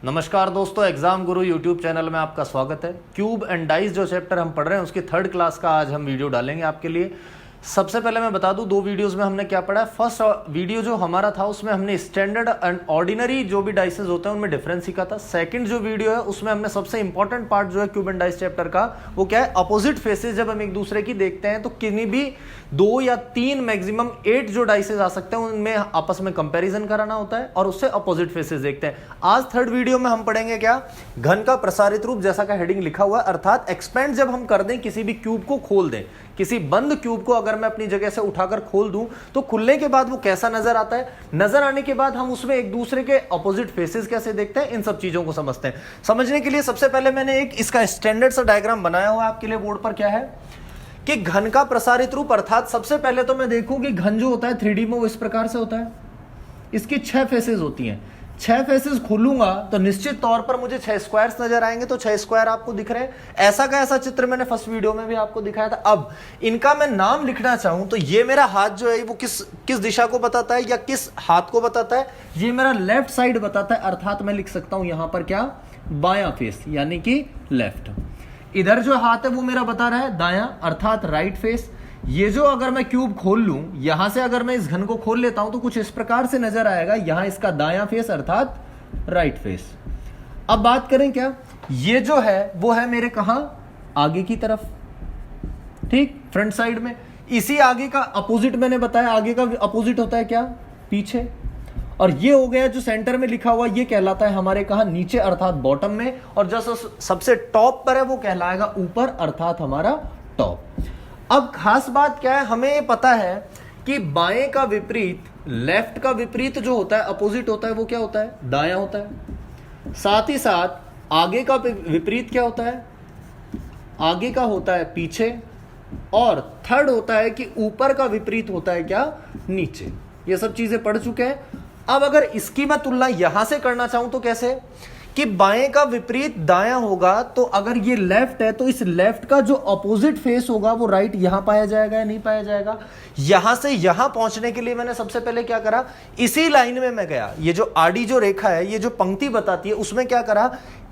नमस्कार दोस्तों, एग्जाम गुरु YouTube channel में आपका स्वागत है। क्यूब एंड डाइस जो चैप्टर हम पढ़ रहे हैं उसकी थर्ड क्लास का आज हम वीडियो डालेंगे आपके लिए। सबसे पहले मैं बता दूं, दो वीडियोस में हमने क्या पढ़ा है। फर्स्ट वीडियो जो हमारा था उसमें हमने स्टैंडर्ड एंड ऑर्डिनरी जो भी डाइसेस होते हैं उनमें डिफरेंस सीखा था। सेकंड जो वीडियो है उसमें हमने सबसे इंपॉर्टेंट पार्ट जो है क्यूब एंड डाइस चैप्टर का, वो क्या है, अपोजिट फेसेस जब हम एक दूसरे की देखते हैं तो किन्हीं भी 2 या 3 मैक्सिमम 8 जो डाइसेस आ सकते हैं उनमें आपस में कंपैरिजन कराना होता है और उससे अपोजिट फेसेस देखते हैं। आज थर्ड वीडियो में हम पढ़ेंगे क्या, घन का प्रसारित रूप, जैसा का हेडिंग लिखा हुआ है, अर्थात एक्सपेंड जब हम कर दें, किसी भी क्यूब को खोल दें, किसी बंद क्यूब को अगर मैं अपनी जगह से उठाकर खोल दूं तो खुलने के बाद वो कैसा नजर आता है, नजर आने के बाद हम उसमें एक दूसरे के अपोजिट फेसेस कैसे देखते हैं, इन सब चीजों को समझते हैं। समझने के लिए सबसे पहले मैंने एक इसका स्टैंडर्ड सा डायग्राम बनाया हुआ है आपके लिए बोर्ड पर। क्या है कि घन का प्रसारित रूप, अर्थात सबसे पहले तो मैं देखूं कि घन जो होता है 3D में वो इस प्रकार से होता है। इसकी 6 फेसेस होती हैं। 6 फेसेस खोलूंगा तो निश्चित तौर पर मुझे 6 स्क्वायर्स नजर आएंगे। तो 6 स्क्वायर आपको दिख रहे हैं। ऐसा का ऐसा चित्र मैंने फर्स्ट वीडियो में भी आपको दिखाया था। अब इनका मैं नाम लिखना चाहूं तो ये मेरा हाथ जो है वो किस दिशा को बताता है या किस हाथ को बताता है, ये मेरा लेफ्ट साइड बताता है। अर्थात मैं लिख सकता हूं यहां पर क्या, बायां फेस यानी कि लेफ्ट। इधर जो हाथ है वो मेरा बता रहा है दायां, अर्थात राइट फेस। ये जो अगर मैं क्यूब खोल लूं, यहां से अगर मैं इस घन को खोल लेता हूं तो कुछ इस प्रकार से नजर आएगा, यहां इसका दायां फेस अर्थात राइट फेस। अब बात करें क्या, ये जो है वो है मेरे कहां, आगे की तरफ, ठीक, फ्रंट साइड में। इसी आगे का अपोजिट मैंने बताया, आगे का अपोजिट होता है क्या, पीछे। और ये हो गया जो सेंटर में लिखा हुआ, ये कहलाता है हमारे कहां, नीचे अर्थात बॉटम में। और जो सबसे टॉप पर है वो कहलाएगा ऊपर अर्थात हमारा टॉप। अब खास बात क्या है, हमें ये पता है कि बाएं का विपरीत, लेफ्ट का विपरीत जो होता है, अपोजिट होता है, वो क्या होता है, दायां होता है। साथ ही साथ आगे का विपरीत क्या होता है, आगे का होता है पीछे। और थर्ड होता है कि ऊपर का विपरीत होता है क्या, नीचे। ये सब चीजें पढ़ चुके हैं। अब अगर इसकी मैं तुलना यहां से करना चाहूं तो कैसे, कि बाएं का विपरीत दायां होगा, तो अगर ये लेफ्ट है तो इस लेफ्ट का जो अपोजिट फेस होगा वो राइट यहां पाया जाएगा या नहीं पाया जाएगा। यहां से यहां पहुंचने के लिए मैंने सबसे पहले क्या करा, इसी लाइन में मैं गया। ये जो आड़ी जो रेखा है, ये जो पंक्ति बताती है, उसमें क्या करा,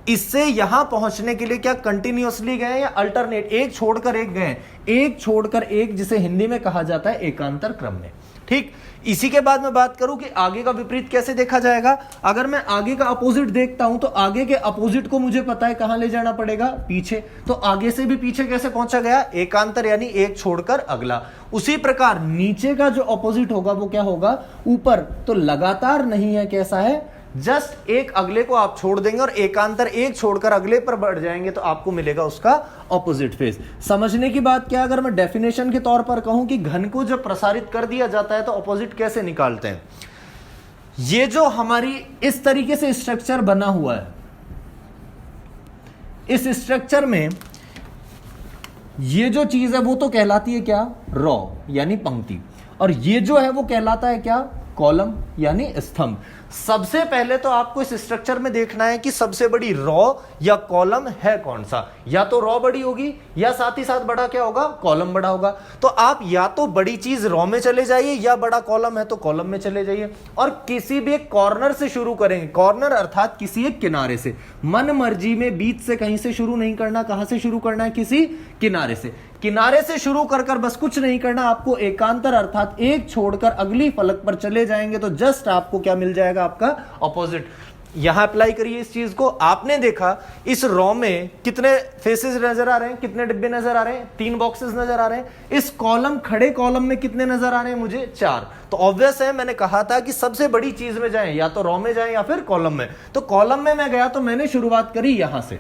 इससे यहां पहुंचने के लिए क्या कंटिन्यूअसली गए या अल्टरनेट, एक छोड़कर एक गए, एक छोड़कर एक, जिसे हिंदी में कहा जाता है एकांतर क्रम में। ठीक, इसी के बाद मैं बात करूं कि आगे का विपरीत कैसे देखा जाएगा। अगर मैं आगे का अपोजिट देखता हूं तो आगे के अपोजिट को मुझे पता है कहां ले जाना पड़ेगा, पीछे। तो आगे से भी पीछे कैसे पहुंचा गया, एकांतर, यानी एक छोड़कर अगला। उसी प्रकार नीचे का जो अपोजिट होगा वो क्या होगा, ऊपर। तो लगातार नहीं है, कैसा है, जस्ट एक अगले को आप छोड़ देंगे और एकांतर एक छोड़कर अगले पर बढ़ जाएंगे तो आपको मिलेगा उसका ऑपोजिट फेस। समझने की बात क्या, अगर मैं डेफिनेशन के तौर पर कहूं कि घन को जब प्रसारित कर दिया जाता है तो ऑपोजिट कैसे निकालते हैं। ये जो हमारी इस तरीके से स्ट्रक्चर बना हुआ है, इस स्ट्रक्चर में ये जो चीज है वो तो कहलाती है क्या, रॉ यानी पंक्ति। और ये जो है वो कहलाता है क्या, कॉलम यानी स्तंभ। सबसे पहले तो आपको इस स्ट्रक्चर में देखना है कि सबसे बड़ी रॉ या कॉलम है कौन सा। या तो रॉ बड़ी होगी या साथ ही साथ बड़ा क्या होगा, कॉलम बड़ा होगा। तो आप या तो बड़ी चीज रॉ में चले जाइए या बड़ा कॉलम है तो कॉलम में चले जाइए। और किसी भी एक कॉर्नर से शुरू करेंगे, कॉर्नर अर्थात किसी एक किनारे से, मन मर्जी में बीच से कहीं से शुरू नहीं करना। कहां से शुरू करना है, किसी किनारे से। किनारे से शुरू कर बस कुछ नहीं करना, आपको एकांतर अर्थात एक छोड़कर अगली फलक पर चले जाएंगे तो जस्ट आपको क्या मिल जाएगा, आपका ऑपोजिट। यहां अप्लाई करिए इस चीज को। आपने देखा इस रॉ में कितने फेसेस नजर आ रहे हैं, कितने डिब्बे नजर आ रहे हैं, 3 बॉक्सेस नजर आ रहे हैं। इस कॉलम, खड़े कॉलम में कितने नजर आ रहे हैं मुझे, 4। तो ऑब्वियस है, मैंने कहा था कि सबसे बड़ी चीज में जाएं, या तो रॉ में जाएं या फिर कॉलम में। तो कॉलम में मैं गया तो मैंने शुरुआत करी यहां से।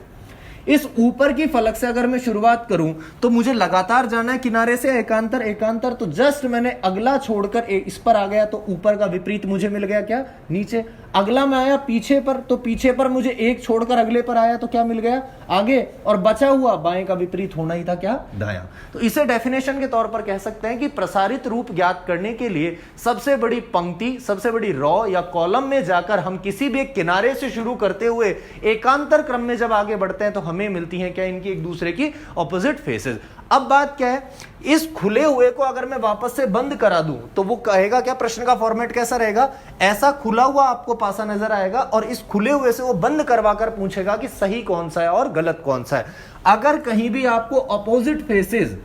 इस ऊपर की फलक से अगर मैं शुरुआत करूं तो मुझे लगातार जाना है किनारे से एकांतर एकांतर। तो जस्ट मैंने अगला छोड़कर इस पर आ गया तो ऊपर का विपरीत मुझे मिल गया क्या, नीचे। अगला मैं आया पीछे पर, तो पीछे पर मुझे एक छोड़कर अगले पर आया तो क्या मिल गया, आगे। और बचा हुआ बाएं का विपरीत होना ही था क्या, दायां। तो इसे डेफिनेशन के तौर पर कह सकते हैं कि प्रसारित रूप ज्ञात करने के लिए सबसे बड़ी पंक्ति, सबसे बड़ी रॉ या कॉलम में जाकर हम किसी भी एक किनारे से शुरू करते हुए एकांतर क्रम में जब आगे बढ़ते हैं तो हमें मिलती हैं क्या, इनकी एक दूसरे की ऑपोजिट फेसेस। अब बात क्या है, इस खुले हुए को अगर मैं वापस से बंद करा दूं तो वो कहेगा क्या, प्रश्न का फॉर्मेट कैसा रहेगा, ऐसा खुला हुआ आपको पासा नजर आएगा और इस खुले हुए से वो बंद करवा कर पूछेगा कि सही कौन सा है और गलत कौन सा है। अगर कहीं भी आपको अपोजिट फेसेस,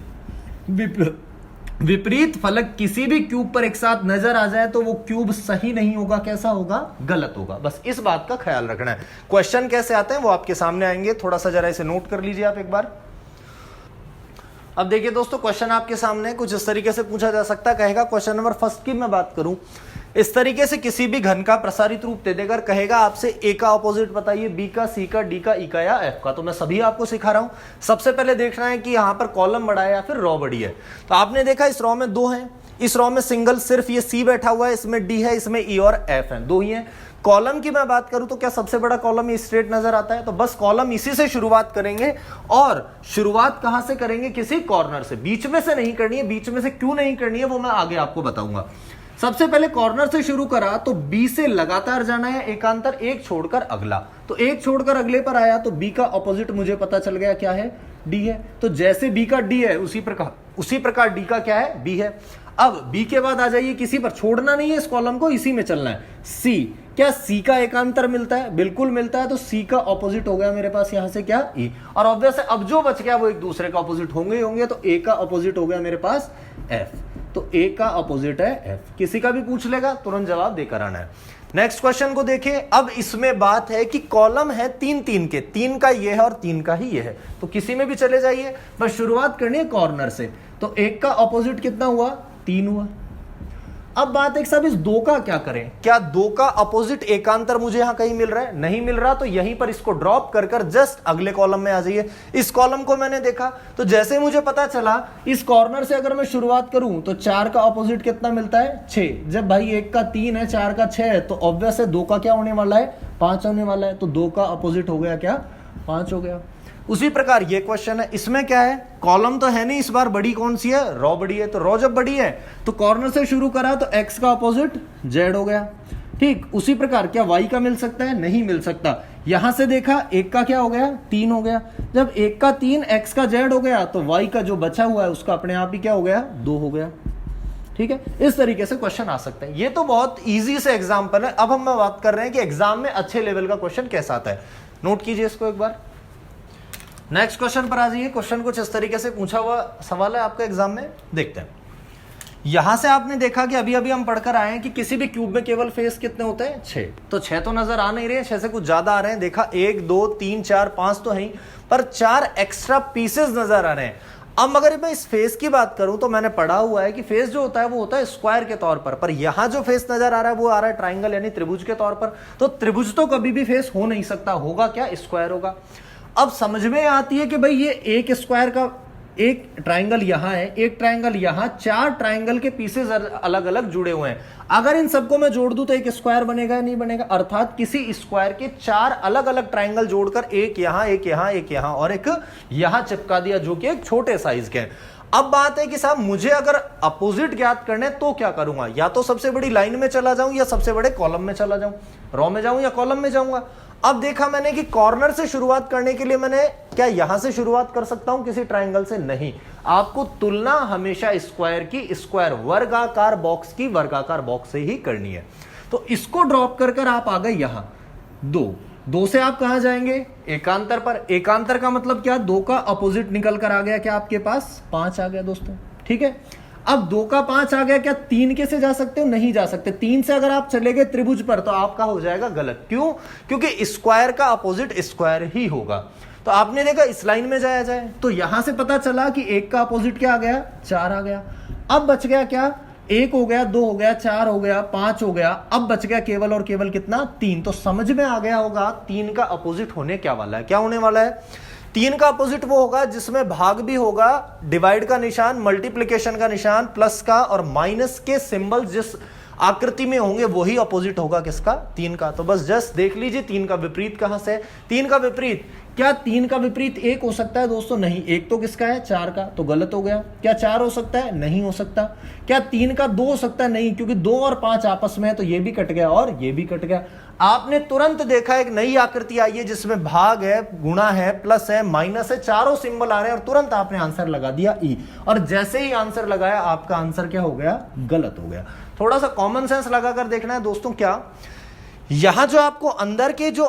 विपरीत फलक किसी भी क्यूब पर एक साथ नजर आ जाए तो वो क्यूब सही नहीं होगा, कैसा होगा, गलत होगा। बस इस बात का ख्याल रखना है। क्वेश्चन कैसे आते हैं वो आपके सामने आएंगे, थोड़ा सा जरा इसे नोट कर लीजिए आप एक बार। अब देखिए दोस्तों, क्वेश्चन आपके सामने कुछ इस तरीके से पूछा जा सकता है। कहेगा क्वेश्चन नंबर फर्स्ट की मैं बात करूं, इस तरीके से किसी भी घन का प्रसारित रूप दे देकर कहेगा आपसे ए का ऑपोजिट बताइए, बी का, सी का, डी का, ई का या एफ का। तो मैं सभी आपको सिखा रहा हूं। सबसे पहले देखना है कि यहां पर कॉलम बड़ा है या फिर रॉ बड़ी है। तो आपने देखा इस रॉ में 2 हैं, इस रॉ में सिंगल सिर्फ ये सी बैठा हुआ है, इसमें डी है, इसमें ई और एफ है, 2 ही है। कॉलम की मैं बात करूं तो क्या सबसे बड़ा कॉलम ये स्ट्रेट नजर आता है, तो बस कॉलम इसी से शुरुआत करेंगे। और शुरुआत कहां से करेंगे, किसी कॉर्नर से, बीच में से नहीं करनी है। बीच में से क्यों नहीं करनी है वो मैं आगे आपको बताऊंगा। सबसे पहले कॉर्नर से शुरू करा तो बी से लगातार जाना है, एकांतर, एक छोड़कर अगला। तो एक छोड़कर अगले पर आया तो बी का ऑपोजिट मुझे पता चल गया क्या है, डी है। तो जैसे बी का डी है उसी प्रकार डी का क्या है, बी है। अब बी के बाद आ जाइए किसी पर, छोड़ना नहीं है इस कॉलम को, इसी में चलना है। सी, क्या सी का एकांतर मिलता है, बिल्कुल मिलता है। तो सी का ऑपोजिट हो गया मेरे पास यहां से क्या, ई। और ऑब्वियस है अब जो बच गया वो एक दूसरे का ऑपोजिट होंगे ही होंगे। तो ए का ऑपोजिट हो गया मेरे पास एफ। तो ए का ऑपोजिट है एफ। किसी का भी पूछ लेगा तुरंत जवाब देकर आना है। नेक्स्ट क्वेश्चन को देखिए। अब इसमें बात है कि कॉलम है 3-3 के, 3 का ये है और 3 का ही ये है। तो किसी में भी चले जाइए, बस शुरुआत करनी है कॉर्नर से। तो एक का ऑपोजिट कितना हुआ, 3 हुआ। अब बात एक साहब इस 2 का क्या करें, क्या 2 का अपोजिट एकांतर मुझे यहां कहीं मिल रहा है, नहीं मिल रहा। तो यहीं पर इसको ड्रॉप कर जस्ट अगले कॉलम में आ जाइए। इस कॉलम को मैंने देखा तो जैसे मुझे पता चला इस कॉर्नर से अगर मैं शुरुआत करूं तो 4 का अपोजिट कितना मिलता है, 6। जब भाई 1 का 3 है, 4 का 6 है, तो ऑब्वियस है 2 का क्या होने वाला है, 5 होने वाला है। तो 2 का अपोजिट हो गया क्या, 5 हो गया। उसी प्रकार ये क्वेश्चन है, इसमें क्या है, कॉलम तो है नहीं, इस बार बड़ी कौन सी है, रॉ बड़ी है। तो रॉ जब बड़ी है तो कॉर्नर से शुरू करा तो x का अपोजिट z हो गया। ठीक, उसी प्रकार क्या y का मिल सकता है, नहीं मिल सकता। यहां से देखा 1 का क्या हो गया, 3 हो गया। जब 1 का 3 x का z हो गया तो y का जो बचा हुआ है उसका अपने आप ही क्या हो गया, 2 हो गया। ठीक है, इस तरीके से क्वेश्चन आ सकते हैं। ये तो बहुत इजी से एग्जाम्पल है। अब हम बात कर रहे हैं कि एग्जाम में अच्छे लेवल का क्वेश्चन कैसा आता है। नोट कीजिए इसको एक बार। नेक्स्ट क्वेश्चन पर आ जाइए। क्वेश्चन कुछ इस तरीके से पूछा हुआ सवाल है आपका एग्जाम में, देखते हैं। यहां से आपने देखा कि अभी अभी हम पढ़कर आए हैं कि किसी भी क्यूब में केवल फेस कितने होते हैं, 6। तो 6 तो नजर आ नहीं रहे, 6 से कुछ ज्यादा आ रहे हैं। देखा 1 2 3 4 5 तो है, पर 4 एक्स्ट्रा पीसेस नजर आ रहे हैं। अब अगर मैं इस फेस की बात करूं तो मैंने पढ़ा हुआ है कि फेस जो होता है वो होता है स्क्वायर के तौर पर यहां जो फेस नजर आ रहा है वो आ रहा है ट्राइंगल यानी त्रिभुज के तौर पर। तो त्रिभुज तो कभी भी फेस हो नहीं सकता, होगा क्या, स्क्वायर होगा। अब समझ में आती है कि भाई ये एक स्क्वायर का एक ट्राइंगल यहां है, एक ट्राइंगल यहां, 4 ट्राइंगल के पीसेस अलग अलग जुड़े हुए हैं। अगर इन सबको मैं जोड़ दूं तो एक स्क्वायर बनेगा या नहीं बनेगा, अर्थात किसी स्क्वायर के 4 अलग अलग ट्राइंगल जोड़कर एक यहां, एक यहां, एक यहां और एक यहां चिपका दिया, जो कि एक छोटे साइज के हैं। अब बात है कि साहब मुझे अगर अपोजिट ज्ञात करने तो क्या करूंगा, या तो सबसे बड़ी लाइन में चला जाऊं या सबसे बड़े कॉलम में चला जाऊं, रॉ में जाऊं या कॉलम में जाऊंगा। अब देखा मैंने कि कॉर्नर से शुरुआत करने के लिए मैंने क्या यहां से शुरुआत कर सकता हूं किसी ट्राइंगल से, नहीं। आपको तुलना हमेशा स्क्वायर की, स्क्वायर वर्गाकार बॉक्स की वर्गाकार बॉक्स से ही करनी है। तो इसको ड्रॉप कर आप आ गए यहां 2 से आप कहां जाएंगे, एकांतर पर। एकांतर का मतलब क्या, 2 का अपोजिट निकल कर आ गया क्या आपके पास, 5 आ गया दोस्तों। ठीक है, अब 2 का 5 आ गया, क्या 3 के से जा सकते हो, नहीं जा सकते। 3 से अगर आप चले गए त्रिभुज पर तो आपका हो जाएगा गलत। क्यों, क्योंकि स्क्वायर का अपोजिट स्क्वायर ही होगा। तो आपने देखा इस लाइन में जाया जाए तो यहां से पता चला कि 1 का अपोजिट क्या आ गया, 4 आ गया। अब बच गया क्या, 1 हो गया, 2 हो गया, 4 हो गया, 5 हो गया। अब बच गया केवल और केवल कितना, 3। तो समझ में आ गया होगा 3 का अपोजिट होने क्या वाला है, क्या होने वाला है। 3 का अपोजिट वो होगा जिसमें भाग भी होगा, डिवाइड का निशान, मल्टीप्लिकेशन का निशान, प्लस का और माइनस के सिंबल जिस आकृति में होंगे वही अपोजिट होगा किसका, 3 का। तो बस जस्ट देख लीजिए 3 का विपरीत कहां से है। 3 का विपरीत क्या 3 का विपरीत 1 हो सकता है दोस्तों? नहीं। 1 तो किसका है? 4 का, तो गलत हो गया। क्या 4 हो सकता है? नहीं हो सकता। क्या 3 का 2 हो सकता है? नहीं, क्योंकि 2 और 5 आपस में है, तो ये भी कट गया और ये भी कट गया। आपने तुरंत देखा एक नई आकृति आई है जिसमें भाग है, गुणा है, प्लस है, माइनस है, चारों सिंबल आ रहे हैं और तुरंत आपने आंसर लगा दिया ई। और जैसे ही आंसर लगाया आपका आंसर क्या हो गया? गलत हो गया। थोड़ा सा कॉमन सेंस लगाकर देखना है दोस्तों। क्या यहां जो आपको अंदर के जो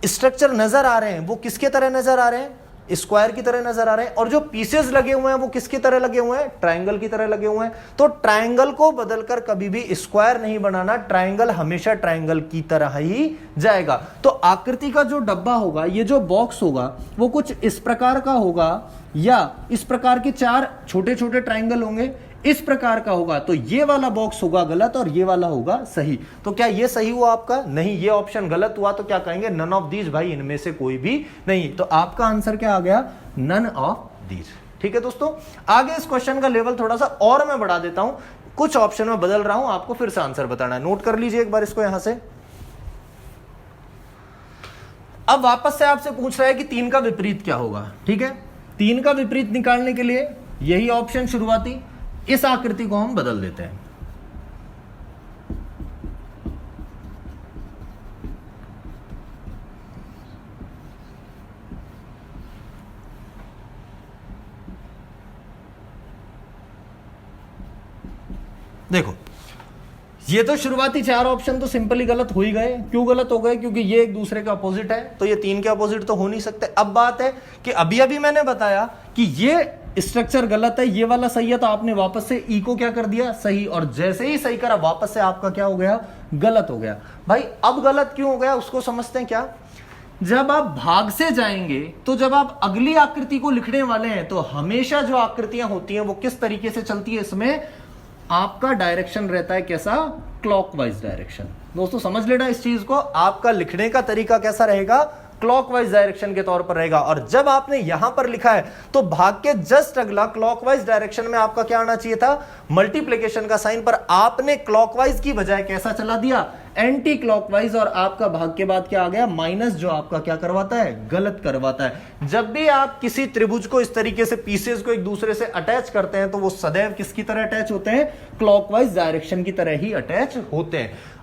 स्ट्रक्चर नजर आ रहे हैं वो किसके तरह नजर आ रहे हैं? स्क्वायर की तरह नजर आ रहे हैं। और जो पीसेस लगे हुए हैं वो किसकी तरह लगे हुए हैं? ट्रायंगल की तरह लगे हुए हैं। तो ट्रायंगल को बदलकर कभी भी स्क्वायर नहीं बनाना, ट्रायंगल हमेशा ट्रायंगल की तरह ही जाएगा। तो आकृति का जो डब्बा होगा, ये जो बॉक्स होगा, वो कुछ इस प्रकार का होगा या इस प्रकार के 4 छोटे छोटे ट्रायंगल होंगे, इस प्रकार का होगा। तो ये वाला बॉक्स होगा गलत और ये वाला होगा सही। तो क्या ये सही हुआ आपका? नहीं, ये ऑप्शन गलत हुआ। तो क्या कहेंगे? नन ऑफ दीज, भाई इनमें से कोई भी नहीं। तो आपका आंसर क्या आ गया? None of these. ठीक है दोस्तों, आगे इस क्वेश्चन का लेवल थोड़ा सा और मैं बढ़ा देता हूं, कुछ ऑप्शन में बदल रहा हूं, आपको फिर से आंसर बताना है। नोट कर लीजिए एक बार इसको यहां से। अब वापस से आपसे पूछ रहा है कि 3 का विपरीत क्या होगा। ठीक है, 3 का विपरीत निकालने के लिए यही ऑप्शन शुरुआती, इस आकृति को हम बदल देते हैं। देखो, ये तो शुरुआती 4 ऑप्शन तो सिंपली गलत हो ही गए। क्यों गलत हो गए? क्योंकि ये एक दूसरे के अपोजिट है, तो ये 3 के अपोजिट तो हो नहीं सकते। अब बात है कि अभी अभी मैंने बताया कि ये स्ट्रक्चर गलत है, ये वाला सही है, तो आपने वापस से ई को क्या कर दिया? सही। और जैसे ही सही करा वापस से आपका क्या हो गया? गलत हो गया। भाई अब गलत क्यों हो गया उसको समझते हैं। क्या, जब आप भाग से जाएंगे तो जब आप अगली आकृति को लिखने वाले हैं तो हमेशा जो आकृतियां होती हैं वो किस तरीके से चलती है? इसमें आपका डायरेक्शन रहता है कैसा? Clockwise direction. दोस्तों समझ लेना इस चीज को, आपका लिखने का तरीका कैसा रहेगा? क्लॉकवाइज डायरेक्शन के तौर पर रहेगा। और जब आपने यहां पर लिखा है तो भाग के जस्ट अगला क्लॉकवाइज डायरेक्शन में आपका क्या आना चाहिए था? मल्टीप्लिकेशन का साइन, पर आपने क्लॉकवाइज की बजाय कैसा चला दिया? Anti clockwise. और आपका भाग के बाद क्या आ गया? माइनस, जो आपका क्या करवाता है? गलत करवाता है। जब भी आप किसी त्रिभुज को इस तरीके से पीसेस को एक दूसरे से अटैच करते हैं तो वो सदैव किसकी तरह अटैच होते हैं? क्लॉकवाइज डायरेक्शन की तरह ही अटैच होते हैं।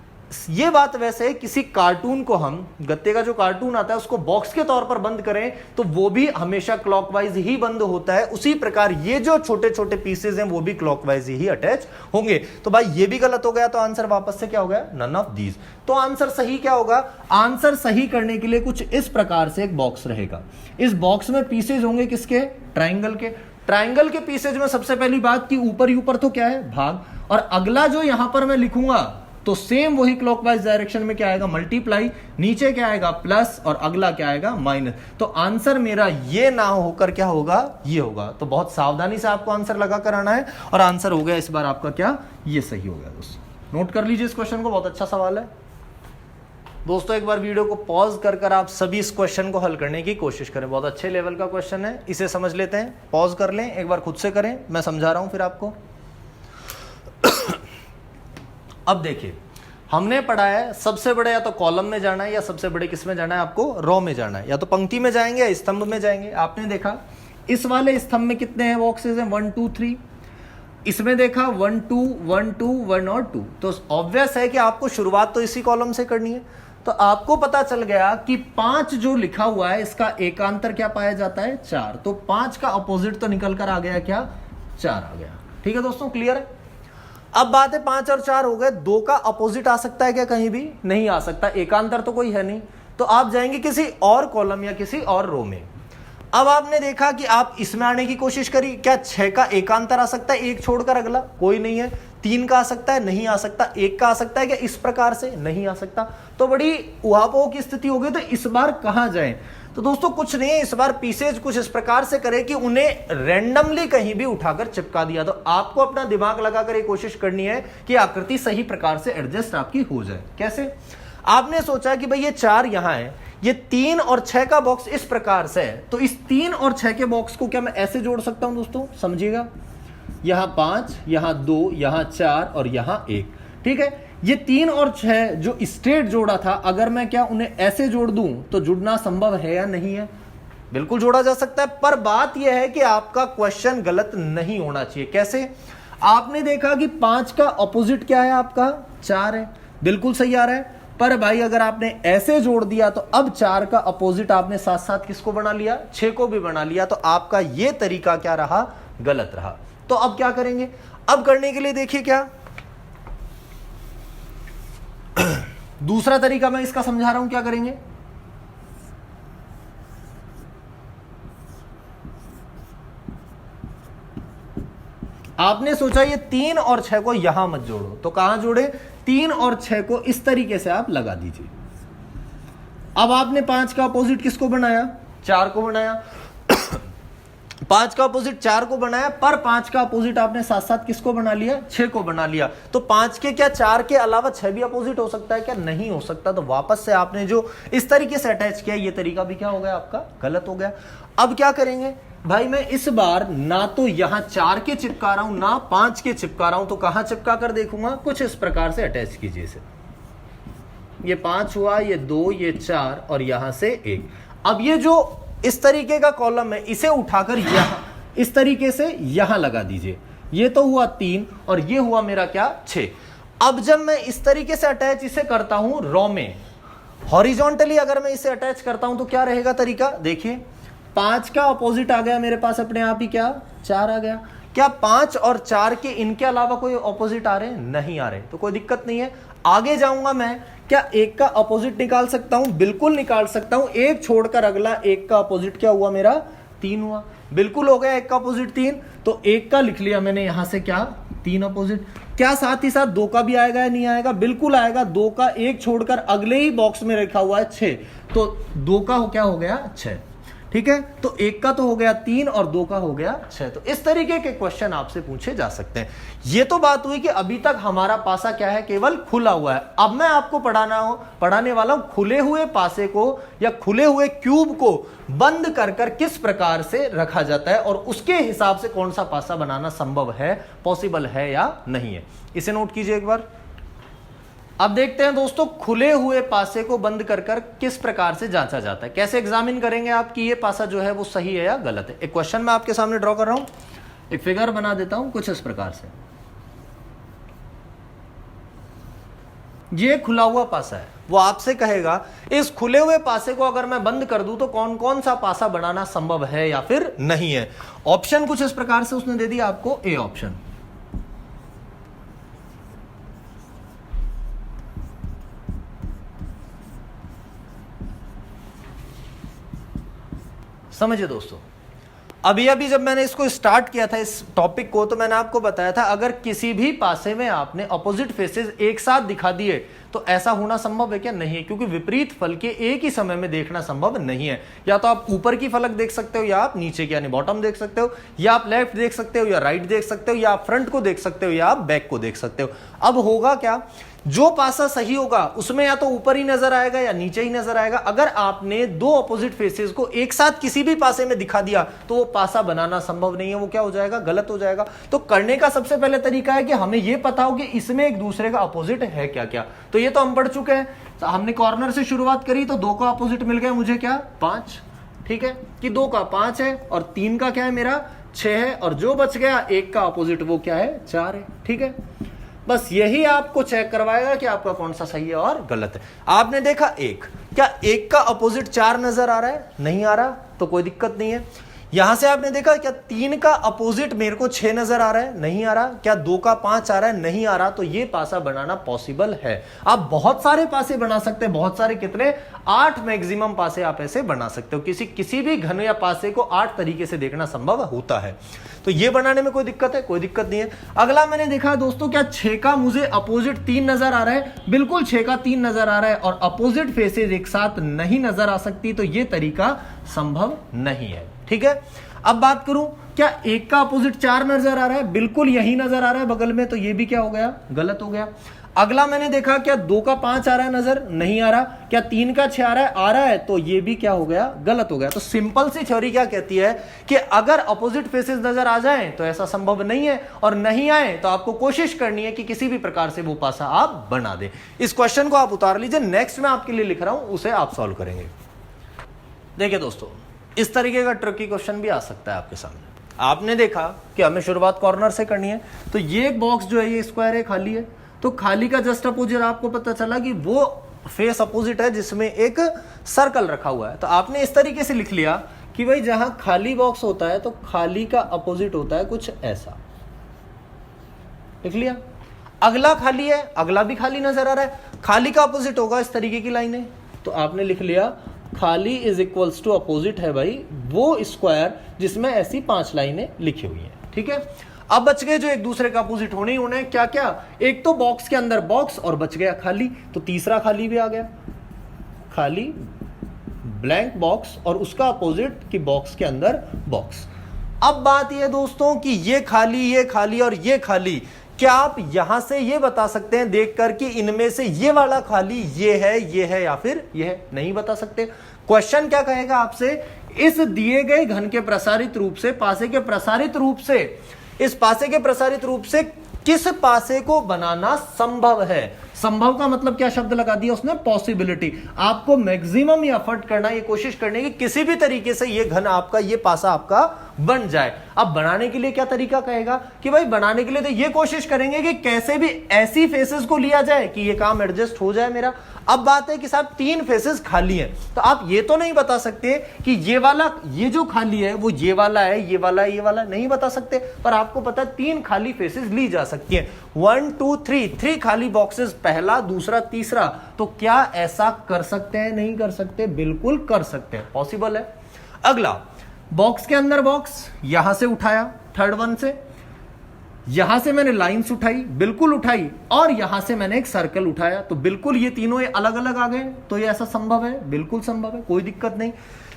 ये बात वैसे किसी कार्टून को हम, गत्ते का जो कार्टून आता है उसको बॉक्स के तौर पर बंद करें तो वो भी हमेशा क्लॉकवाइज ही बंद होता है। उसी प्रकार ये जो छोटे छोटे पीसेस हैं वो भी क्लॉकवाइज ही अटैच होंगे। तो भाई ये भी गलत हो गया, तो आंसर वापस से क्या हो गया? None of these. तो आंसर सही क्या होगा? आंसर सही करने के लिए कुछ इस प्रकार से एक बॉक्स रहेगा। इस बॉक्स में पीसेज होंगे किसके? ट्राइंगल के। ट्राइंगल के पीसेज में सबसे पहली बात कि ऊपर ही ऊपर तो क्या है? भाग। और अगला जो यहां पर मैं लिखूंगा तो सेम वही क्लॉकवाइज डायरेक्शन में क्या आएगा? मल्टीप्लाई। नीचे क्या आएगा? प्लस। और अगला क्या आएगा? माइनस। तो आंसर मेरा ये ना होकर क्या होगा? ये होगा। तो बहुत सावधानी से आपको आंसर लगा कर आना है। और आंसर हो गया इस बार आपका क्या? ये सही हो गया दोस्तों। नोट कर लीजिए इस क्वेश्चन को, बहुत अच्छा सवाल है दोस्तों। एक बार वीडियो को पॉज कर आप सभी इस क्वेश्चन को हल करने की कोशिश करें। बहुत अच्छे लेवल का क्वेश्चन है, इसे समझ लेते हैं। पॉज कर लें, एक बार खुद से करें, मैं समझा रहा हूं फिर आपको। अब देखिए, हमने पढ़ा है सबसे बड़े या तो कॉलम में जाना है या सबसे बड़े किस में जाना है? आपको रो में जाना है। या तो पंक्ति में जाएंगे या स्तंभ में जाएंगे। आपने देखा इस वाले स्तंभ में कितने हैं बॉक्सेस हैं? 1 2 3। इसमें देखा 1 2 1 2 1 और 2। तो ऑब्वियस है कि आपको शुरुआत तो इसी कॉलम से करनी है। तो आपको पता चल गया कि 5 जो लिखा हुआ है इसका एकांतर क्या पाया जाता है? 4। तो 5 का अपोजिट तो निकल कर आ गया क्या? 4 आ गया। ठीक है दोस्तों, क्लियर है? अब बात है 5 और 4 हो गए, 2 का अपोजिट आ सकता है क्या? कहीं भी नहीं आ सकता, एकांतर तो कोई है नहीं। तो आप जाएंगे किसी और कॉलम या किसी और रो में। अब आपने देखा कि आप इसमें आने की कोशिश करी, क्या 6 का एकांतर आ सकता है? 1 छोड़कर अगला कोई नहीं है। 3 का आ सकता है? नहीं आ सकता। 1 का आ सकता है क्या इस प्रकार से? नहीं आ सकता। तो बड़ी उहापोह की स्थिति हो गई। तो इस बार कहां जाएं? तो दोस्तों कुछ नहीं है, इस बार पीसेज कुछ इस प्रकार से करें कि उन्हें रैंडमली कहीं भी उठाकर चिपका दिया। तो आपको अपना दिमाग लगाकर ये कोशिश करनी है कि आकृति सही प्रकार से एडजस्ट आपकी हो जाए। कैसे? आपने सोचा कि भाई ये 4 यहां है, ये 3 और 6 का बॉक्स इस प्रकार से है, तो इस 3 और 6 के बॉक्स को क्या मैं ऐसे जोड़ सकता हूं दोस्तों? समझिएगा, यहां 5, यहां 2, यहां 4 और यहां 1। ठीक है, ये 3 और 6 जो स्ट्रेट जोड़ा था, अगर मैं क्या उन्हें ऐसे जोड़ दूं तो जुड़ना संभव है या नहीं है? बिल्कुल जोड़ा जा सकता है, पर बात यह है कि आपका क्वेश्चन गलत नहीं होना चाहिए। कैसे? आपने देखा कि 5 का ऑपोजिट क्या है, आपका 4 है, बिल्कुल सही आ रहा है। पर भाई अगर आपने ऐसे जोड़ दिया तो अब 4 का अपोजिट आपने साथ साथ किसको बना लिया, 6 को भी बना लिया, तो आपका यह तरीका क्या रहा, गलत रहा। तो अब क्या करेंगे? अब करने के लिए देखिए क्या दूसरा तरीका मैं इसका समझा रहा हूं, क्या करेंगे? आपने सोचा ये 3 और 6 को यहां मत जोड़ो, तो कहां जोड़े? 3 और 6 को इस तरीके से आप लगा दीजिए। अब आपने 5 का अपोजिट किसको बनाया, 4 को बनाया। 5 का अपोजिट 4 को बनाया, पर 5 का अपोजिट आपने साथ साथ किसको बना लिया, 6 को बना लिया। तो 5 के क्या 4 के अलावा 6 भी अपोजिट हो सकता है क्या? नहीं हो सकता। तो वापस से आपने जो इस तरीके से अटैच किया, ये तरीका भी क्या हो गया आपका, गलत हो गया। अब क्या करेंगे भाई? मैं इस बार ना तो यहां 4 के चिपका रहा हूं ना 5 के चिपका रहा हूं, तो कहां चिपका कर देखूंगा? कुछ इस प्रकार से अटैच कीजिए इसे। ये 5 हुआ, ये 2, ये 4 और यहां से 1। अब ये जो इस तरीके का कॉलम है, इसे उठाकर यहां इस तरीके से यहां लगा दीजिए। ये तो हुआ 3 और ये हुआ मेरा क्या, 6। अब जब मैं इस तरीके से अटैच इसे करता हूं रो में, हॉरिजॉन्टली अगर मैं इसे अटैच करता हूं तो क्या रहेगा तरीका? देखिए 5 का अपोजिट आ गया मेरे पास अपने आप ही, क्या 4 आ गया। क्या 5 और 4 के इनके अलावा कोई अपोजिट आ रहे हैं? नहीं आ रहे, तो कोई दिक्कत नहीं है। आगे जाऊंगा मैं, क्या 1 का अपोजिट निकाल सकता हूं? बिल्कुल निकाल सकता हूं। 1 छोड़कर अगला 1 का अपोजिट क्या हुआ मेरा, 3 हुआ। बिल्कुल हो गया 1 का अपोजिट 3, तो 1 का लिख लिया मैंने यहां से क्या, 3 अपोजिट। क्या साथ ही साथ 2 का भी आएगा या नहीं आएगा? बिल्कुल आएगा। 2 का 1 छोड़कर अगले ही बॉक्स में रखा हुआ है 6, तो 2 का क्या हो गया, 6। ठीक है, तो 1 का तो हो गया 3 और 2 का हो गया 6। तो इस तरीके के क्वेश्चन आपसे पूछे जा सकते हैं। ये तो बात हुई कि अभी तक हमारा पासा क्या है, केवल खुला हुआ है। अब मैं आपको पढ़ाने वाला हूं खुले हुए पासे को या खुले हुए क्यूब को बंद कर कर किस प्रकार से रखा जाता है और उसके हिसाब से कौन सा पासा बनाना संभव है, पॉसिबल है या नहीं है। इसे नोट कीजिए एक बार। अब देखते हैं दोस्तों, खुले हुए पासे को बंद कर कर किस प्रकार से जांचा जाता है। कैसे एग्जामिन करेंगे आप कि ये पासा जो है वो सही है या गलत है। एक क्वेश्चन मैं आपके सामने ड्रॉ कर रहा हूं, एक फिगर बना देता हूं कुछ इस प्रकार से। ये खुला हुआ पासा है, वो आपसे कहेगा इस खुले हुए पासे को अगर मैं बंद कर दूं तो कौन कौन सा पासा बनाना संभव है या फिर नहीं है। ऑप्शन कुछ इस प्रकार से उसने दे दिया आपको, ए ऑप्शन। समझिए दोस्तों, अभी जब मैंने इसको स्टार्ट किया था इस टॉपिक को, तो मैंने आपको बताया था अगर किसी भी पासे में आपने अपोजिट फेसेस एक साथ दिखा दिए तो ऐसा होना संभव है क्या? नहीं है, क्योंकि विपरीत फल के एक ही समय में देखना संभव नहीं है। या तो आप ऊपर की फलक देख सकते हो या आप नीचे की यानी बॉटम देख सकते हो, या आप लेफ्ट देख सकते हो या राइट देख सकते हो, या आप फ्रंट को देख सकते हो या आप बैक को देख सकते हो। अब होगा क्या, जो पासा सही होगा उसमें या तो ऊपर ही नजर आएगा या नीचे ही नजर आएगा। अगर आपने दो अपोजिट फेसेस को एक साथ किसी भी पासे में दिखा दिया तो वो पासा बनाना संभव नहीं है, वो क्या हो जाएगा, गलत हो जाएगा। तो करने का सबसे पहले तरीका है कि हमें यह पता हो कि इसमें एक दूसरे का अपोजिट है क्या क्या। तो ये तो हम पढ़ चुके हैं, तो हमने कॉर्नर से शुरुआत करी तो 2 का अपोजिट मिल गया मुझे क्या, 5। ठीक है, कि 2 का 5 है और 3 का क्या है मेरा 6 है, और जो बच गया 1 का अपोजिट वो क्या है, 4 है। ठीक है, बस यही आपको चेक करवाएगा कि आपका कौन सा सही है और गलत है। आपने देखा 1, क्या 1 का अपोजिट 4 नजर आ रहा है? नहीं आ रहा, तो कोई दिक्कत नहीं है। यहां से आपने देखा क्या 3 का अपोजिट मेरे को 6 नजर आ रहा है? नहीं आ रहा। क्या 2 का 5 आ रहा है? नहीं आ रहा। तो ये पासा बनाना पॉसिबल है। आप बहुत सारे पासे बना सकते हैं, बहुत सारे, कितने, 8 मैक्सिमम पासे आप ऐसे बना सकते हो। किसी भी घन या पासे को 8 तरीके से देखना संभव होता है। तो ये बनाने में कोई दिक्कत है? कोई दिक्कत नहीं है। अगला मैंने देखा दोस्तों, क्या 6 का मुझे अपोजिट 3 नजर आ रहा है? बिल्कुल 6 का 3 नजर आ रहा है और अपोजिट फेसेस एक साथ नहीं नजर आ सकती, तो ये तरीका संभव नहीं है। ठीक है, अब बात करूं, क्या 1 का अपोजिट 4 नजर आ रहा है? बिल्कुल यही नजर आ रहा है बगल में, तो ये भी क्या हो गया, गलत हो गया। अगला मैंने देखा, क्या 2 का 5 आ रहा है नजर? नहीं आ रहा। क्या 3 का 6 आ रहा है? आ रहा है, तो ये भी क्या हो गया, गलत हो गया। तो सिंपल सी थ्योरी क्या कहती है कि अगर अपोजिट फेसेस नजर आ जाएं तो ऐसा संभव नहीं है, और नहीं आए तो आपको कोशिश करनी है कि किसी भी प्रकार से वो पासा आप बना दे। इस क्वेश्चन को आप उतार लीजिए, नेक्स्ट मैं आपके लिए लिख रहा हूं, उसे आप सॉल्व करेंगे। देखिए दोस्तों, इस तरीके का ट्रिकी क्वेश्चन भी आ सकता है आपके सामने। आपने देखा कि हमें शुरुआत कॉर्नर से करनी है, तो ये एक बॉक्स जो है ये स्क्वायर है, खाली है, तो खाली का जस्ट अपोजिट आपको पता चला कि वो फेस अपोजिट है जिसमें एक सर्कल रखा हुआ है। तो आपने इस तरीके से लिख लिया कि भाई जहां खाली बॉक्स होता है तो खाली का अपोजिट होता है कुछ ऐसा, लिख लिया। अगला खाली है, अगला भी खाली नजर आ रहा है, खाली का अपोजिट होगा इस तरीके की लाइन है, तो आपने लिख लिया खाली इज इक्वल्स टू अपोजिट है भाई वो स्क्वायर जिसमें ऐसी 5 लाइनें लिखी हुई हैं, ठीक है। अब बच गए जो एक दूसरे का अपोजिट होने ही होने, क्या क्या, एक तो बॉक्स के अंदर बॉक्स और बच गया खाली, तो तीसरा खाली भी आ गया, खाली ब्लैंक बॉक्स और उसका अपोजिट कि बॉक्स के अंदर बॉक्स। अब बात यह दोस्तों कि ये खाली और ये खाली, क्या आप यहां से ये बता सकते हैं देखकर कि इनमें से ये वाला खाली ये है या फिर ये है? नहीं बता सकते। क्वेश्चन क्या कहेगा आपसे, इस दिए गए घन के प्रसारित रूप से पासे के प्रसारित रूप से, इस पासे के प्रसारित रूप से किस पासे को बनाना संभव है। संभव का मतलब क्या शब्द लगा दिया उसने, पॉसिबिलिटी। आपको मैक्सिमम एफर्ट करना, ये कोशिश करनी कि किसी भी तरीके से ये घन आपका, ये पासा आपका बन जाए। अब बनाने के लिए क्या तरीका कहेगा कि भाई बनाने के लिए तो ये कोशिश करेंगे कि कैसे भी ऐसी फेसेस को लिया जाए कि ये काम एडजस्ट हो जाए मेरा। अब बात है कि साहब 3 फेसेस खाली हैं, तो आप ये तो नहीं बता सकते कि ये वाला, ये जो खाली है वो ये वाला है, ये वाला है, ये वाला नहीं बता सकते, पर आपको पता है 3 खाली फेसेस ली जा सकती हैं। 1 2 3 खाली बॉक्सेस, पहला दूसरा तीसरा। तो क्या ऐसा कर सकते हैं? नहीं कर सकते, बिल्कुल कर सकते हैं, पॉसिबल है। अगला, बॉक्स के अंदर बॉक्स, यहां से उठाया, थर्ड वन से, यहां से मैंने लाइंस उठाई, बिल्कुल उठाई, और यहां से मैंने एक सर्कल उठाया, तो बिल्कुल ये तीनों ये अलग अलग आ गए, तो ये ऐसा संभव है, बिल्कुल संभव है, कोई दिक्कत नहीं।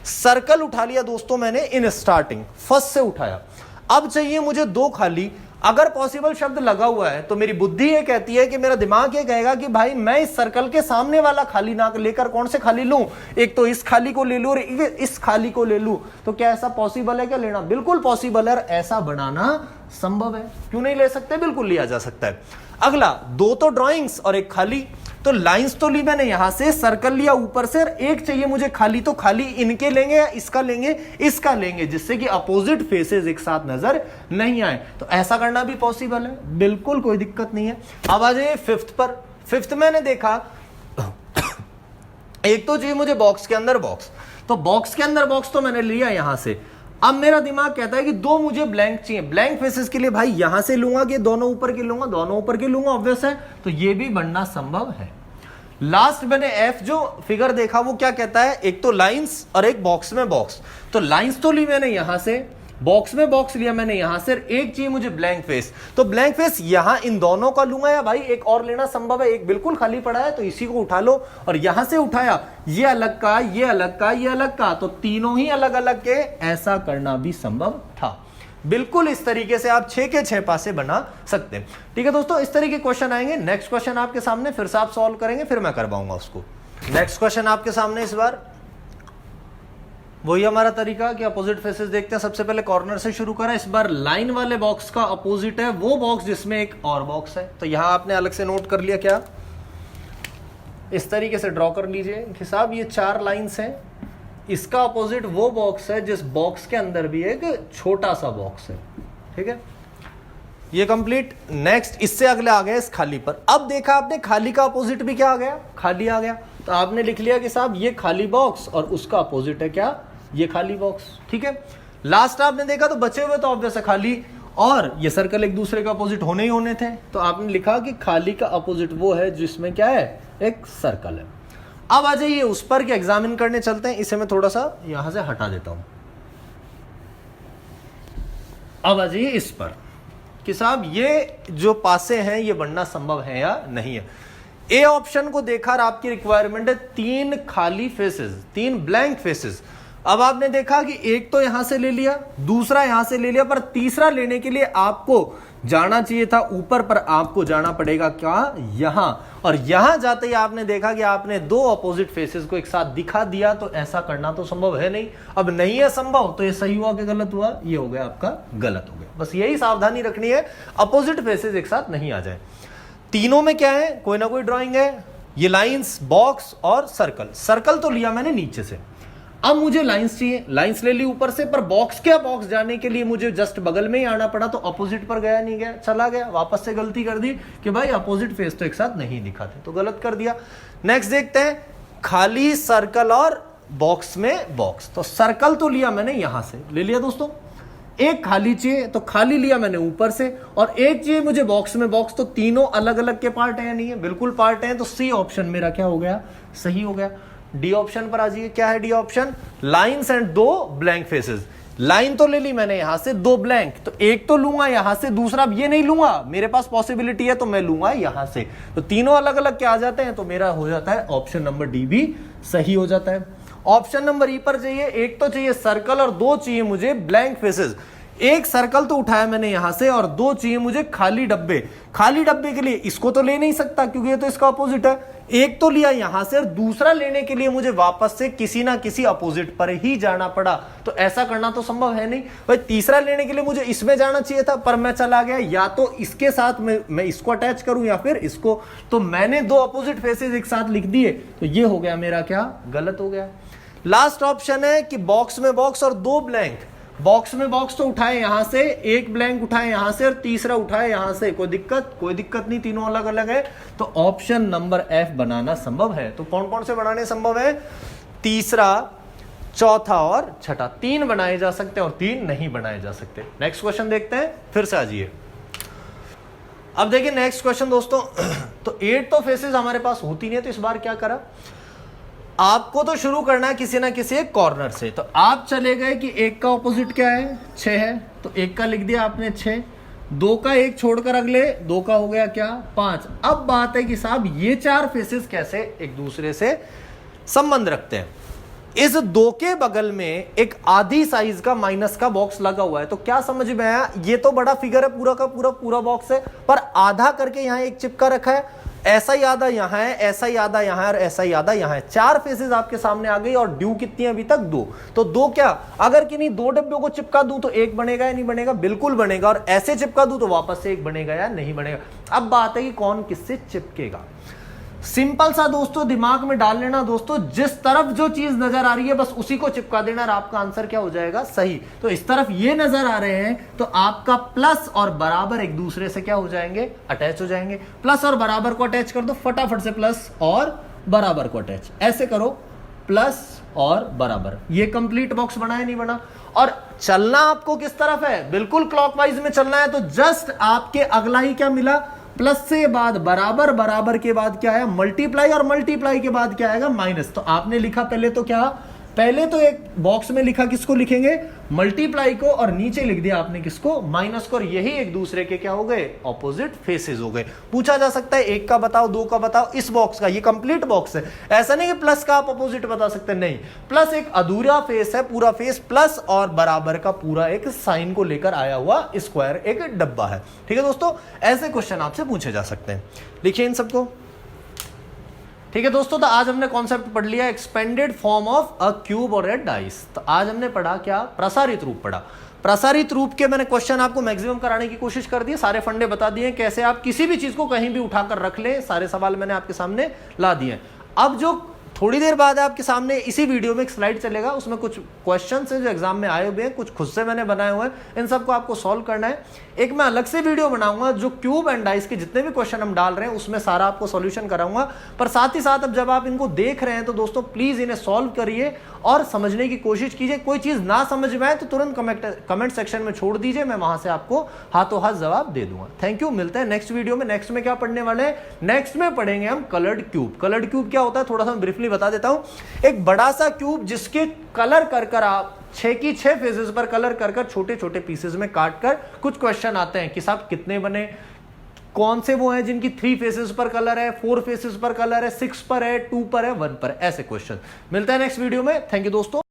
सर्कल उठा लिया दोस्तों मैंने इन स्टार्टिंग, फर्स्ट से उठाया। अब चाहिए मुझे 2 खाली। अगर पॉसिबल शब्द लगा हुआ है तो मेरी बुद्धि ये कहती है कि मेरा दिमाग ये कहेगा कि भाई मैं इस सर्कल के सामने वाला खाली ना लेकर कौन से खाली लूं, एक तो इस खाली को ले लूं और इस खाली को ले लूं। तो क्या ऐसा पॉसिबल है क्या लेना? बिल्कुल पॉसिबल है, ऐसा बनाना संभव है, क्यों नहीं ले सकते, बिल्कुल लिया जा सकता है। अगला, 2 तो ड्रॉइंग्स और एक खाली, तो लाइंस तो ली मैंने यहां से, सर्कल लिया ऊपर से, एक चाहिए मुझे खाली, तो खाली इनके लेंगे या इसका लेंगे, इसका लेंगे, जिससे कि अपोजिट फेसेस एक साथ नजर नहीं आए। तो ऐसा करना भी पॉसिबल है, बिल्कुल कोई दिक्कत नहीं है। अब आ जाइए 5th पर। 5th मैंने देखा एक तो चाहिए मुझे बॉक्स के अंदर बॉक्स, तो बॉक्स के अंदर बॉक्स तो मैंने लिया यहां से। अब मेरा दिमाग कहता है कि 2 मुझे ब्लैंक चाहिए। ब्लैंक फेसेस के लिए भाई यहां से लूंगा कि दोनों ऊपर के लूंगा, दोनों ऊपर के लूंगा, ऑब्वियस है, तो ये भी बनना संभव है। लास्ट मैंने एफ जो फिगर देखा वो क्या कहता है, एक तो लाइंस और एक बॉक्स में बॉक्स। तो लाइंस तो ली मैंने यहां से, बॉक्स में बॉक्स लिया मैंने यहां से, एक चाहिए मुझे ब्लैंक फेस, तो ब्लैंक फेस यहां इन दोनों का लूंगा या भाई एक और लेना संभव है, एक बिल्कुल खाली पड़ा है तो इसी को उठा लो, और यहां से उठाया, ये अलग का, ये अलग का, ये अलग का, तो तीनों ही अलग अलग के, ऐसा करना भी संभव था। बिल्कुल इस तरीके से आप 6 के 6 पासे बना सकते हैं। ठीक है दोस्तों, इस तरीके के क्वेश्चन आएंगे। नेक्स्ट क्वेश्चन आपके सामने, फिर से आप सॉल्व करेंगे, फिर मैं करवाऊंगा उसको। नेक्स्ट क्वेश्चन आपके सामने इस बार वही हमारा तरीका कि अपोजिट फेसेस देखते हैं। सबसे पहले कॉर्नर से शुरू करा, इस बार लाइन वाले बॉक्स का अपोजिट है वो बॉक्स जिसमें एक और बॉक्स है। तो यहां आपने अलग से नोट कर लिया, क्या इस तरीके से ड्रॉ कर लीजिए कि साहब ये 4 लाइंस हैं, इसका अपोजिट वो बॉक्स है जिस बॉक्स के अंदर भी एक छोटा सा बॉक्स है। ठीक है, ये कंप्लीट। नेक्स्ट, इससे अगले आ गए इस खाली पर। अब देखा आपने खाली का अपोजिट भी क्या आ गया, खाली आ गया, तो आपने लिख लिया कि साहब ये खाली बॉक्स और उसका अपोजिट है क्या, ये खाली बॉक्स। ठीक है, लास्ट आपने देखा तो बचे हुए तो ऑब्वियस है खाली, और ये सर्कल एक दूसरे का अपोजिट होने ही होने थे, तो आपने लिखा कि खाली का अपोजिट वो है जिसमें क्या है, एक सर्कल है। अब आ जाइए उस पर कि एग्जामिन करने चलते हैं। इसे मैं थोड़ा सा यहां से हटा देता हूं। अब आ जाइए इस पर कि साहब ये जो पासे हैं ये बनना संभव है या नहीं है। ए ऑप्शन को देखा और आपकी रिक्वायरमेंट है 3 खाली फेसेस, 3 ब्लैंक फेसेस। अब आपने देखा कि एक तो यहां से ले लिया, दूसरा यहां से ले लिया, पर तीसरा लेने के लिए आपको जाना चाहिए था ऊपर, पर आपको जाना पड़ेगा क्या, यहां। और यहां जाते ही आपने देखा कि आपने 2 अपोजिट फेसेस को एक साथ दिखा दिया, तो ऐसा करना तो संभव है नहीं। अब नहीं है संभव, तो ये सही हुआ कि गलत हुआ, ये हो गया आपका गलत हो गया। बस यही सावधानी रखनी है, अपोजिट फेसेस एक साथ नहीं आ जाए। तीनों में क्या है, कोई ना कोई ड्राइंग है, ये लाइंस, बॉक्स और सर्कल। सर्कल तो लिया मैंने नीचे से। अब मुझे लाइंस चाहिए, लाइंस ले ली ऊपर से, पर बॉक्स क्या बॉक्स जाने के लिए मुझे जस्ट बगल में ही आना पड़ा, तो अपोजिट पर गया नहीं गया, चला गया, वापस से गलती कर दी कि भाई अपोजिट फेस तो एक साथ नहीं दिखाते, तो गलत कर दिया। नेक्स्ट देखते हैं, खाली सर्कल और बॉक्स में बॉक्स। तो सर्कल तो लिया मैंने यहां से ले लिया दोस्तों, एक खाली चाहिए तो खाली लिया मैंने ऊपर से, और एक चाहिए मुझे बॉक्स में बॉक्स, तो तीनों अलग अलग के पार्ट है या नहीं है, बिल्कुल पार्ट है, तो सी ऑप्शन मेरा क्या हो गया, सही हो गया। डी ऑप्शन पर आ जाइए, क्या है D option, lines and 2 blank faces. Line तो ले ली मैंने यहां से, 2 ब्लैंक, तो एक तो लूंगा यहां से, दूसरा ये नहीं लूंगा, मेरे पास पॉसिबिलिटी है तो मैं लूंगा यहां से, तो तीनों अलग अलग क्या आ जाते हैं, तो मेरा हो जाता है ऑप्शन नंबर डी भी सही हो जाता है। ऑप्शन नंबर ई पर चाहिए, एक तो चाहिए सर्कल और 2 चाहिए मुझे ब्लैंक फेसेस। एक सर्कल तो उठाया मैंने यहां से और 2 चाहिए मुझे खाली डब्बे। खाली डब्बे के लिए इसको तो ले नहीं सकता क्योंकि ये तो इसका अपोजिट है, एक तो लिया यहां से और दूसरा लेने के लिए मुझे वापस से किसी ना किसी अपोजिट पर ही जाना पड़ा, तो ऐसा करना तो संभव है नहीं भाई। तीसरा लेने के लिए मुझे इसमें जाना चाहिए था, पर मैं चला गया या तो इसके साथ मैं इसको अटैच करूं या फिर इसको, तो मैंने 2 अपोजिट फेसेस एक साथ लिख दिए, तो ये हो गया मेरा क्या, गलत हो गया। लास्ट ऑप्शन है कि बॉक्स में बॉक्स और 2 ब्लैंक। बॉक्स में बॉक्स तो उठाए यहां से, एक ब्लैंक उठाए यहां से और तीसरा उठाए यहां से, कोई दिक्कत नहीं, तीनों अलग अलग है, तो ऑप्शन नंबर एफ बनाना संभव है। तो कौन कौन से बनाने संभव है, तीसरा, चौथा और छठा, 3 बनाए जा सकते हैं और 3 नहीं बनाए जा सकते। नेक्स्ट क्वेश्चन देखते हैं, फिर से आ जाइए। अब देखिए नेक्स्ट क्वेश्चन दोस्तों, तो 8 तो फेसेस हमारे पास होती नहीं है, तो इस बार क्या करा, आपको तो शुरू करना है किसी ना किसी एक कॉर्नर से, तो आप चले गए कि 1 का ऑपोजिट क्या है, 6 है, तो 1 का लिख दिया आपने 6, 2 का 1 छोड़कर अगले 2 का हो गया क्या, 5। अब बात है कि साहब ये 4 फेसेस कैसे एक दूसरे से संबंध रखते हैं। इस 2 के बगल में एक आधी साइज का माइनस का बॉक्स लगा हुआ है, तो क्या समझ में आया, ये तो बड़ा फिगर है, पूरा का पूरा बॉक्स है, पर आधा करके यहां एक चिपका रखा है, ऐसा ही आधा यहां है, ऐसा ही आधा यहां है और ऐसा ही आधा यहां है। 4 फेसेस आपके सामने आ गई और ड्यू कितनी है अभी तक, 2। तो 2 क्या, अगर किन्हीं 2 डब्बों को चिपका दूं तो 1 बनेगा या नहीं बनेगा, बिल्कुल बनेगा, और ऐसे चिपका दूं तो वापस से 1 बनेगा या नहीं बनेगा। अब बात है कि कौन किससे चिपकेगा। सिंपल सा दोस्तों दिमाग में डाल लेना दोस्तों, जिस तरफ जो चीज नजर आ रही है बस उसी को चिपका देना और आपका आंसर क्या हो जाएगा, सही। तो इस तरफ ये नजर आ रहे हैं तो आपका प्लस और बराबर एक दूसरे से क्या हो जाएंगे, अटैच हो जाएंगे। प्लस और बराबर को अटैच कर दो फटाफट से, प्लस और बराबर को अटैच ऐसे करो, प्लस और बराबर, ये कंप्लीट बॉक्स बना है नहीं बना। और चलना आपको किस तरफ है, बिल्कुल क्लॉकवाइज में चलना है, तो जस्ट आपके अगला ही क्या मिला, प्लस से बाद बराबर, बराबर के बाद क्या है मल्टीप्लाई, और मल्टीप्लाई के बाद क्या आएगा माइनस। तो आपने लिखा पहले तो क्या, पहले तो एक बॉक्स में लिखा किसको लिखेंगे, मल्टीप्लाई को, और नीचे लिख दिया आपने किसको, माइनस को, और यही एक दूसरे के क्या हो गए, ऑपोजिट फेसेस हो गए। पूछा जा सकता है 1 का बताओ, 2 का बताओ, इस बॉक्स का, ये कंप्लीट बॉक्स है, ऐसा नहीं कि प्लस का आप ऑपोजिट बता सकते, नहीं, प्लस एक अधूरा फेस है, पूरा फेस प्लस और बराबर का पूरा एक साइन को लेकर आया हुआ स्क्वायर एक डब्बा है। ठीक है दोस्तों, ऐसे क्वेश्चन आपसे पूछे जा सकते हैं, लिखिए इन सबको। ठीक है दोस्तों, तो आज हमने कॉन्सेप्ट पढ़ लिया expanded form of a cube और ए डाइस। तो आज हमने पढ़ा क्या, प्रसारित रूप पढ़ा। प्रसारित रूप के मैंने क्वेश्चन आपको मैक्सिमम कराने की कोशिश कर दी, सारे फंडे बता दिए, कैसे आप किसी भी चीज को कहीं भी उठाकर रख ले, सारे सवाल मैंने आपके सामने ला दिए। अब जो थोड़ी देर बाद आपके सामने इसी वीडियो में एक स्लाइड चलेगा, उसमें कुछ क्वेश्चंस हैं जो एग्जाम में आए हुए हैं, कुछ खुद से मैंने बनाए हुए हैं, इन सबको आपको सॉल्व करना है। एक मैं अलग से वीडियो बनाऊंगा जो क्यूब एंड डाइस के जितने भी क्वेश्चन हम डाल रहे हैं उसमें सारा आपको सॉल्यूशन कराऊंगा। पर साथ ही साथ अब जब आप इनको देख रहे हैं तो दोस्तों प्लीज इन्हें सॉल्व करिए और समझने की कोशिश कीजिए। कोई चीज ना समझ में आए तो तुरंत कमेंट सेक्शन में छोड़ दीजिए, मैं वहां से आपको हाथों हाथ जवाब दे दूंगा। थैंक यू, मिलते हैं नेक्स्ट वीडियो में। नेक्स्ट में क्या पढ़ने वाले हैं, नेक्स्ट में पढ़ेंगे हम कलर्ड क्यूब। कलर्ड क्यूब क्या होता है थोड़ा सा ब्रीफली बता देता हूं। एक बड़ा सा क्यूब जिसके कलर कर आप 6 की 6 फेजेस पर कलर कर छोटे छोटे पीसेस में काट कर कुछ क्वेश्चन आते हैं कि साहब कितने बने, कौन से वो हैं जिनकी 3 फेसेस पर कलर है, 4 फेसेस पर कलर है, 6 पर है, 2 पर है, 1 पर, ऐसे क्वेश्चन। मिलता है नेक्स्ट वीडियो में। थैंक यू दोस्तों।